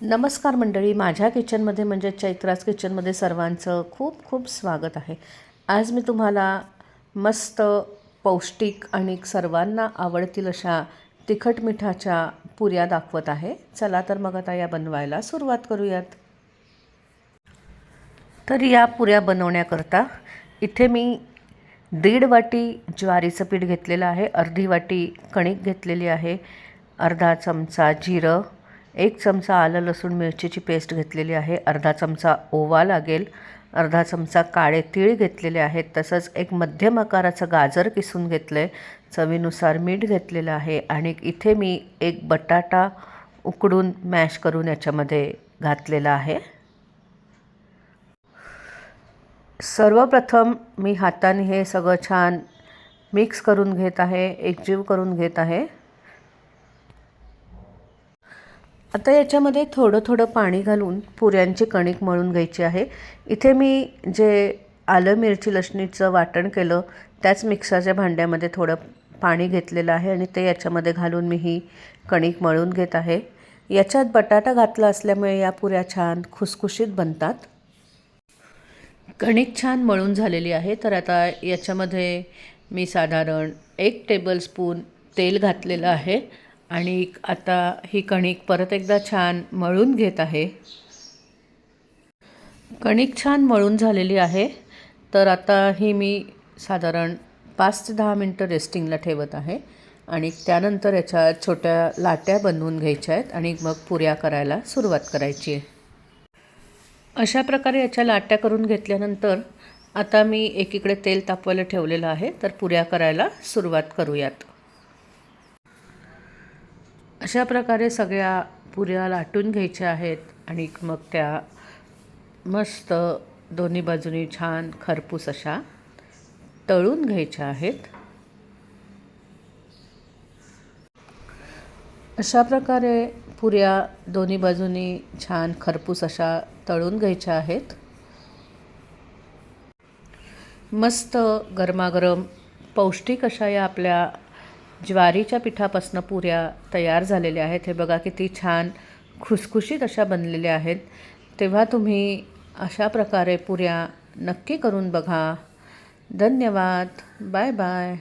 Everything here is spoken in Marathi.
नमस्कार मंडळी, माझ्या किचनमध्ये म्हणजे चैत्रास किचनमध्ये सर्वांचं खूप खूप स्वागत आहे. आज मी तुम्हाला मस्त पौष्टिक आणि सर्वांना आवडतील अशा तिखट मिठाच्या पुऱ्या दाखवत आहे. चला तर मग आता या बनवायला सुरुवात करूयात. तर या पुऱ्या बनवण्याकरता इथे मी 1.5 वाटी ज्वारीचं पीठ घेतलेलं आहे, अर्धी वाटी कणिक घेतलेली आहे, अर्धा चमचा जिरं, 1 चमचा आलं लसूण मिरचीची पेस्ट घेतलेली आहे, अर्धा चमचा ओवा लागेल, अर्धा चमचा काळे तीळ घेतलेले आहेत, तसंच एक मध्यम आकाराचं गाजर किसून घेतलं आहे, चवीनुसार मीठ घेतलेलं आहे आणि इथे मी एक बटाटा उकडून मॅश करून याच्यामध्ये घातलेला आहे. सर्वप्रथम मी हाताने हे सगळं छान मिक्स करून घेत आहे, एकजीव करून घेत आहे. आता याच्यामध्ये थोडं थोडं पाणी घालून पुऱ्यांची कणिक मळून घ्यायची आहे. इथे मी जे आलं मिरची लसणीचं वाटण केलं त्याच मिक्सरच्या भांड्यामध्ये थोडं पाणी घेतलेलं आहे आणि ते याच्यामध्ये घालून मी ही कणिक मळून घेत आहे. याच्यात बटाटा घातला असल्यामुळे या पुऱ्या छान खुसखुशीत बनतात. कणिक छान मळून झालेली आहे. तर आता याच्यामध्ये मी साधारण 1 टेबलस्पून तेल घातलेलं आहे आणि आता ही कणिक परत एकदा छान मळून घेत आहे. कणिक छान मळून झालेली आहे. तर आता ही मी साधारण 5 ते 10 मिनटं रेस्टिंगला ठेवत आहे आणि त्यानंतर याच्या छोट्या लाट्या बनवून घ्यायच्या आहेत आणि मग पुऱ्या करायला सुरुवात करायची आहे. अशा प्रकारे याच्या लाट्या करून घेतल्यानंतर आता मी एकीकडे तेल तापवायला ठेवलेलं आहे. तर पुऱ्या करायला सुरुवात करूयात. अशा प्रकारे सगळ्या पुऱ्या लाटून घ्यायच्या आहेत आणि मग त्या मस्त दोन्ही बाजूनी छान खरपूस अशा तळून घ्यायच्या आहेत. अशा प्रकारे पुऱ्या दोन्ही बाजूनी छान खरपूस अशा तळून घ्यायच्या आहेत. मस्त गरमागरम पौष्टिक अशा या आपल्या ज्वारीच्या पिठापासून पुऱ्या तयार झालेल्या आहेत. हे बघा किती छान खुसखुशीत अशा बनलेल्या आहेत. तेव्हा तुम्ही अशा प्रकारे पुऱ्या नक्की करून बघा. धन्यवाद. Bye bye.